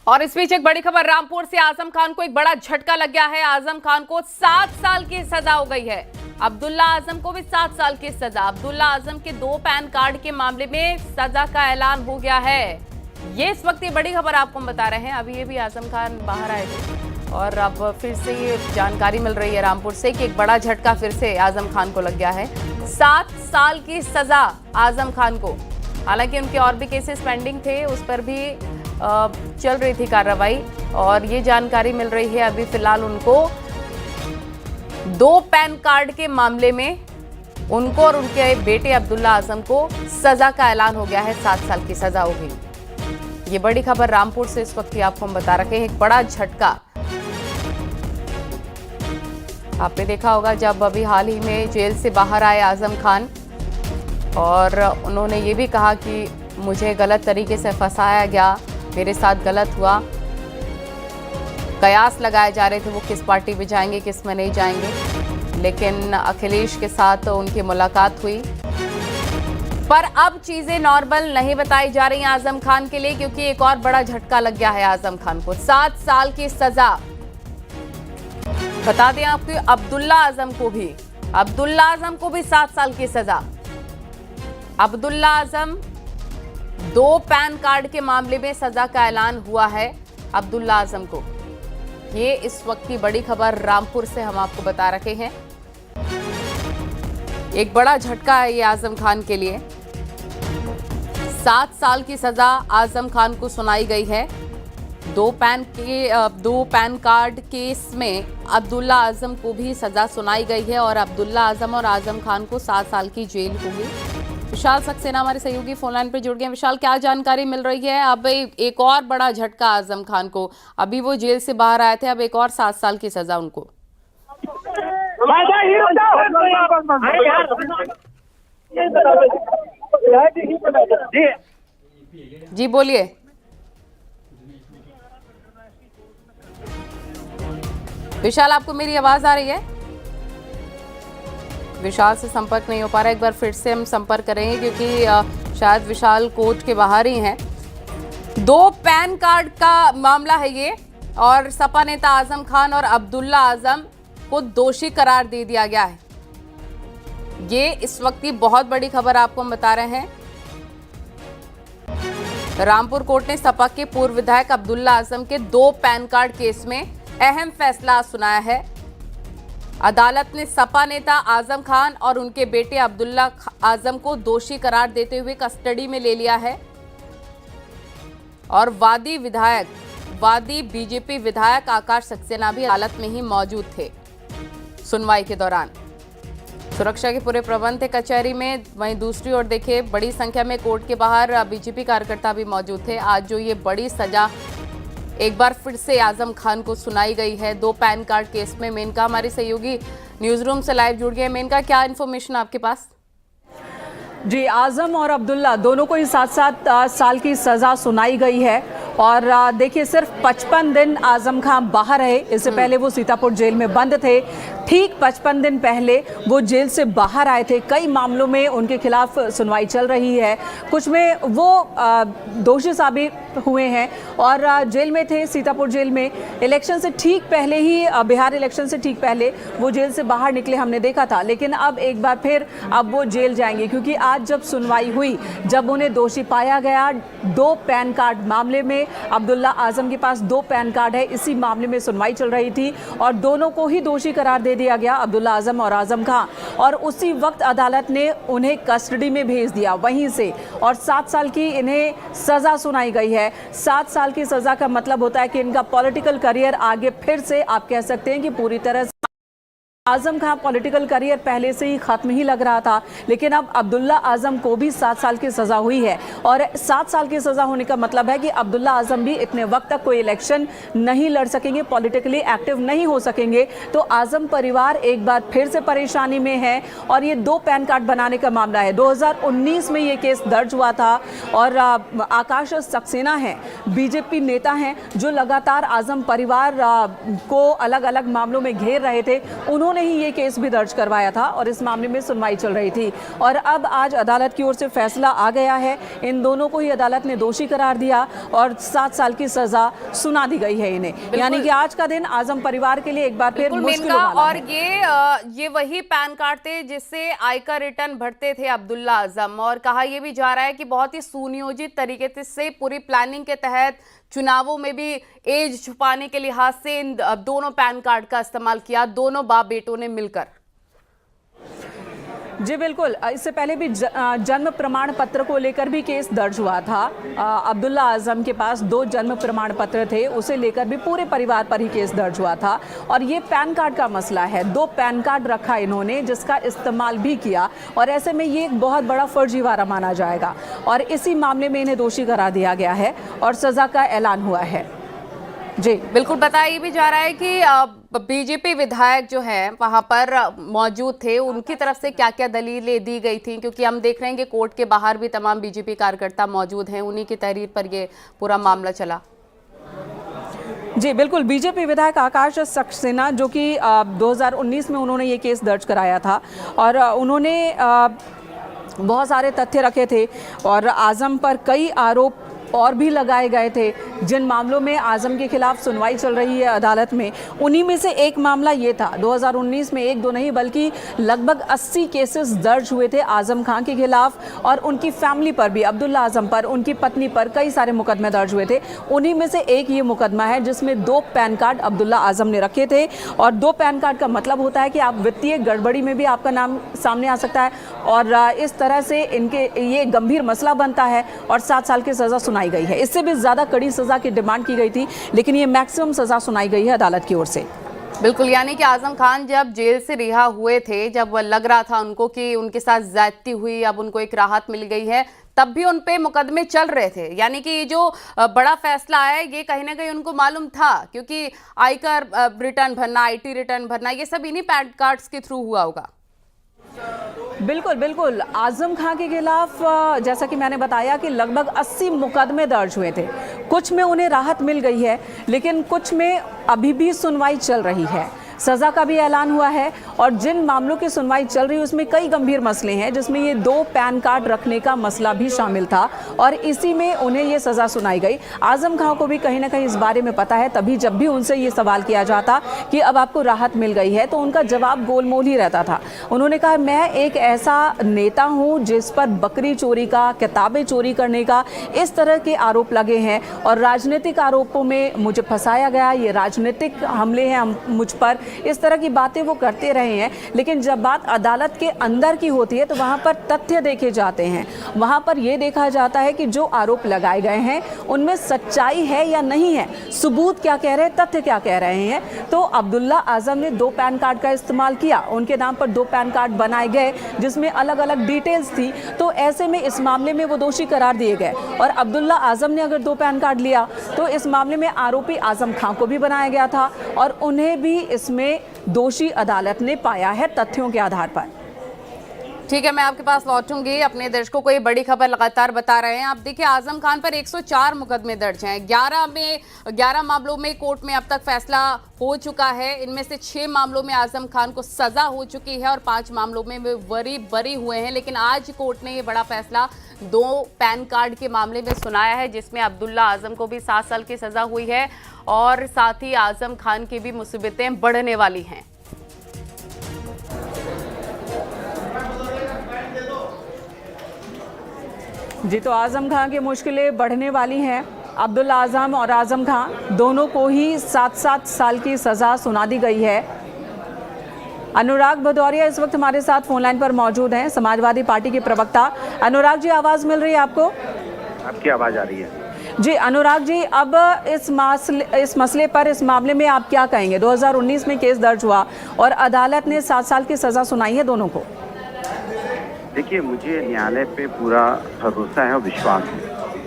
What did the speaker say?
और इस बीच एक बड़ी खबर, रामपुर से आजम खान को एक बड़ा झटका लग गया है। आजम खान को 7 साल की सजा हो गई है। अब्दुल्ला आजम को भी 7 साल की सजा। अब्दुल्ला आजम के 2 पैन कार्ड के मामले में सजा का ऐलान हो गया है। ये इस वक्त ये बड़ी खबर आपको हम बता रहे हैं। अभी ये भी आजम खान बाहर आए थे और अब फिर से ये जानकारी मिल रही है रामपुर से कि एक बड़ा झटका फिर से आजम खान को लग गया है। 7 साल की सजा आजम खान को। हालांकि उनके और भी केसेस पेंडिंग थे, उस पर भी चल रही थी कार्रवाई और ये जानकारी मिल रही है अभी फिलहाल उनको 2 पैन कार्ड के मामले में उनको और उनके बेटे अब्दुल्ला आजम को सजा का ऐलान हो गया है। 7 साल की सजा हो गई। ये बड़ी खबर रामपुर से इस वक्त की आपको हम बता रखे हैं। एक बड़ा झटका आपने देखा होगा जब अभी हाल ही में जेल से बाहर आए आजम खान और उन्होंने ये भी कहा कि मुझे गलत तरीके से फंसाया गया, मेरे साथ गलत हुआ। कयास लगाए जा रहे थे वो किस पार्टी में जाएंगे किस में नहीं जाएंगे, लेकिन अखिलेश के साथ उनकी मुलाकात हुई। पर अब चीजें नॉर्मल नहीं बताई जा रही आजम खान के लिए, क्योंकि एक और बड़ा झटका लग गया है आजम खान को। 7 साल की सजा। बता दें आपको अब्दुल्ला आजम को भी 7 साल की सजा। अब्दुल्ला आजम 2 पैन कार्ड के मामले में सजा का ऐलान हुआ है अब्दुल्ला आजम को। ये इस वक्त की बड़ी खबर रामपुर से हम आपको बता रखे हैं। एक बड़ा झटका है ये आजम खान के लिए। 7 साल की सजा आजम खान को सुनाई गई है। 2 पैन कार्ड केस में अब्दुल्ला आजम को भी सजा सुनाई गई है और अब्दुल्ला आजम और आजम खान को 7 साल की जेल होगी। विशाल सक्सेना हमारे सहयोगी फोन लाइन पर जुड़ गए। विशाल, क्या जानकारी मिल रही है? अब एक और बड़ा झटका आजम खान को। अभी वो जेल से बाहर आए थे, अब एक और 7 साल की सजा उनको। जी बोलिए। विशाल, आपको मेरी आवाज आ रही है? विशाल से संपर्क नहीं हो पा रहा। एक बार फिर से हम संपर्क करेंगे क्योंकि शायद विशाल कोर्ट के बाहर ही हैं। 2 पैन कार्ड का मामला है ये और सपा नेता आजम खान और अब्दुल्ला आजम को दोषी करार दे दिया गया है। ये इस वक्त की बहुत बड़ी खबर आपको हम बता रहे हैं। रामपुर कोर्ट ने सपा के पूर्व विधायक अब्दुल्ला आजम के 2 पैन कार्ड केस में अहम फैसला सुनाया है। अदालत ने सपा नेता आजम खान और उनके बेटे अब्दुल्ला आजम को दोषी करार देते हुए कस्टडी में ले लिया है और वादी बीजेपी विधायक आकाश सक्सेना भी अदालत में ही मौजूद थे सुनवाई के दौरान। सुरक्षा के पूरे प्रबंध थे कचहरी में। वहीं दूसरी ओर देखिए, बड़ी संख्या में कोर्ट के बाहर बीजेपी कार्यकर्ता भी मौजूद थे। आज जो ये बड़ी सजा एक बार फिर से आजम खान को सुनाई गई है 2 पैन कार्ड केस में। मेनका हमारी सहयोगी न्यूज रूम से लाइव जुड़ गए। मेनका, क्या इन्फॉर्मेशन आपके पास? जी, आजम और अब्दुल्ला दोनों को ही 7 साल की सजा सुनाई गई है और देखिए सिर्फ 55 दिन आजम खान बाहर रहे। इससे पहले वो सीतापुर जेल में बंद थे। ठीक 55 दिन पहले वो जेल से बाहर आए थे। कई मामलों में उनके खिलाफ सुनवाई चल रही है, कुछ में वो दोषी साबित हुए हैं और जेल में थे, सीतापुर जेल में। इलेक्शन से ठीक पहले ही, बिहार इलेक्शन से ठीक पहले वो जेल से बाहर निकले, हमने देखा था। लेकिन अब एक बार फिर अब वो जेल जाएंगे क्योंकि आज जब सुनवाई हुई, जब उन्हें दोषी पाया गया 2 पैन कार्ड मामले में, अब्दुल्ला आजम के पास 2 पैन कार्ड है, इसी मामले में सुनवाई चल रही थी और दोनों को ही दोषी करार दे दिया गया, अब्दुल्ला आजम और आजम खान। और उसी वक्त अदालत ने उन्हें कस्टडी में भेज दिया वहीं से और 7 साल की इन्हें सजा सुनाई गई है। 7 साल की सजा का मतलब होता है कि इनका पॉलिटिकल करियर आगे फिर से आप कह सकते हैं कि पूरी तरह से आजम खान पॉलिटिकल करियर पहले से ही खत्म ही लग रहा था, लेकिन अब अब्दुल्ला आजम को भी 7 साल की सजा हुई है और 7 साल की सजा होने का मतलब है कि अब्दुल्ला आजम भी इतने वक्त तक कोई इलेक्शन नहीं लड़ सकेंगे, पॉलिटिकली एक्टिव नहीं हो सकेंगे। तो आजम परिवार एक बार फिर से परेशानी में है और ये 2 पैन कार्ड बनाने का मामला है। 2019 में ये केस दर्ज हुआ था और आकाश सक्सेना है, बीजेपी नेता हैं जो लगातार आजम परिवार को अलग अलग मामलों में घेर रहे थे। उन्होंने ने ही ये केस भी दर्ज करवाया था और इस मामले में सुनवाई चल रही थी। और अब आज अदालत की ओर से फैसला आ गया है। इन दोनों को ही अदालत ने दोषी करार दिया और 7 साल की सजा सुना दी गई है इन्हें। यानी कि आज का दिन आजम परिवार के लिए एक बार फिर मुश्किल वाला और है। ये वही पैन कार्ड थे जिससे आयकर रिटर्न भरते थे अब्दुल्ला आजम, और कहा यह भी जा रहा है कि बहुत ही सुनियोजित तरीके से पूरी प्लानिंग के तहत चुनावों में भी एज छुपाने के लिहाज से इन दोनों पैन कार्ड का इस्तेमाल किया, दोनों बाप बेटों ने मिलकर। जी बिल्कुल, इससे पहले भी जन्म प्रमाण पत्र को लेकर भी केस दर्ज हुआ था। अब्दुल्ला आजम के पास 2 जन्म प्रमाण पत्र थे, उसे लेकर भी पूरे परिवार पर ही केस दर्ज हुआ था। और ये पैन कार्ड का मसला है, 2 पैन कार्ड रखा इन्होंने जिसका इस्तेमाल भी किया, और ऐसे में ये एक बहुत बड़ा फर्जीवाड़ा माना जाएगा और इसी मामले में इन्हें दोषी करार दिया गया है और सजा का ऐलान हुआ है। जी बिल्कुल, बताया भी जा रहा है कि बीजेपी विधायक जो है वहां पर मौजूद थे, उनकी तरफ से क्या क्या दलीलें दी गई थी, क्योंकि हम देख रहे हैं कि कोर्ट के बाहर भी तमाम बीजेपी कार्यकर्ता मौजूद हैं, उन्हीं की तहरीर पर ये पूरा मामला चला। जी बिल्कुल, बीजेपी विधायक आकाश सक्सेना जो कि 2019 में उन्होंने ये केस दर्ज कराया था और उन्होंने बहुत सारे तथ्य रखे थे और आजम पर कई आरोप और भी लगाए गए थे। जिन मामलों में आजम के खिलाफ सुनवाई चल रही है अदालत में, उन्हीं में से एक मामला ये था। 2019 में 1-2 नहीं बल्कि लगभग 80 केसेस दर्ज हुए थे आजम खान के खिलाफ और उनकी फैमिली पर भी, अब्दुल्ला आजम पर, उनकी पत्नी पर कई सारे मुकदमे दर्ज हुए थे। उन्हीं में से एक ये मुकदमा है जिसमें 2 पैन कार्ड अब्दुल्ला आजम ने रखे थे। और 2 पैन कार्ड का मतलब होता है कि आप वित्तीय गड़बड़ी में भी आपका नाम सामने आ सकता है और इस तरह से इनके ये गंभीर मसला बनता है और 7 साल की सजा सुनाई गई है। इससे भी ज्यादा कड़ी सजा की डिमांड की गई थी, लेकिन ये मैक्सिमम सजा सुनाई गई है अदालत की ओर से। बिल्कुल, यानी कि आजम खान जब जेल से रिहा हुए थे, जब लग रहा था उनको कि उनके साथ ज्यादती हुई, अब उनको एक राहत मिल गई है, तब भी उन पे मुकदमे चल रहे थे। यानी कि ये जो बड़ा फैसला है ये कहीं ना कहीं उनको मालूम था, क्योंकि आयकर रिटर्न भरना, IT रिटर्न भरना, ये सब इन्हीं पैन कार्ड्स के थ्रू हुआ होगा। बिल्कुल बिल्कुल, आजम खान के खिलाफ जैसा कि मैंने बताया कि लगभग 80 मुकदमे दर्ज हुए थे। कुछ में उन्हें राहत मिल गई है, लेकिन कुछ में अभी भी सुनवाई चल रही है। सजा का भी ऐलान हुआ है और जिन मामलों की सुनवाई चल रही है उसमें कई गंभीर मसले हैं, जिसमें ये 2 पैन कार्ड रखने का मसला भी शामिल था और इसी में उन्हें ये सजा सुनाई गई। आजम खान को भी कहीं ना कहीं इस बारे में पता है, तभी जब भी उनसे ये सवाल किया जाता कि अब आपको राहत मिल गई है तो उनका जवाब गोलमोल ही रहता था। उन्होंने कहा, मैं एक ऐसा नेता हूँ जिस पर बकरी चोरी का, किताबें चोरी करने का, इस तरह के आरोप लगे हैं और राजनीतिक आरोपों में मुझे फंसाया गया, ये राजनीतिक हमले हैं मुझ पर, इस तरह की बातें वो करते रहे हैं। लेकिन जब बात अदालत के अंदर की होती है तो वहाँ पर तथ्य देखे जाते हैं, वहाँ पर ये देखा जाता है कि जो आरोप लगाए गए हैं उनमें सच्चाई है या नहीं है, सबूत क्या कह रहे हैं, तथ्य क्या कह रहे हैं। तो अब्दुल्ला आजम ने 2 पैन कार्ड का इस्तेमाल किया, उनके नाम पर 2 पैन कार्ड बनाए गए जिसमें अलग अलग डिटेल्स थी। तो ऐसे में इस मामले में वो दोषी करार दिए गए और अब्दुल्ला आजम ने अगर 2 पैन कार्ड लिया तो इस मामले में आरोपी आजम खान को भी बनाया गया था और उन्हें भी इसमें दोषी अदालत ने पाया है तथ्यों के आधार पर। ठीक है, मैं आपके पास लौटूंगी। अपने दर्शकों को ये बड़ी खबर लगातार बता रहे हैं। आप देखिए, आजम खान पर 104 मुकदमे दर्ज हैं। 11 मामलों में कोर्ट में अब तक फैसला हो चुका है। इनमें से 6 मामलों में आजम खान को सजा हो चुकी है और 5 मामलों में वे बरी हुए हैं। लेकिन आज कोर्ट ने ये बड़ा फैसला 2 पैन कार्ड के मामले में सुनाया है, जिसमें अब्दुल्ला आजम को भी 7 साल की सजा हुई है और साथ ही आजम खान की भी मुसीबतें बढ़ने वाली हैं। जी, तो आजम खान की मुश्किलें बढ़ने वाली हैं। अब्दुल्ला आजम और आजम खान दोनों को ही 7-7 साल की सज़ा सुना दी गई है। अनुराग भदौरिया इस वक्त हमारे साथ फोन लाइन पर मौजूद हैं, समाजवादी पार्टी के प्रवक्ता। अनुराग जी, आवाज़ मिल रही है आपको? आपकी आवाज़ आ रही है जी। अनुराग जी, अब इस मसले पर, इस मामले में आप क्या कहेंगे? 2019 में केस दर्ज हुआ और अदालत ने 7 साल की सज़ा सुनाई है दोनों को। देखिए, मुझे न्यायालय पे पूरा भरोसा है और विश्वास है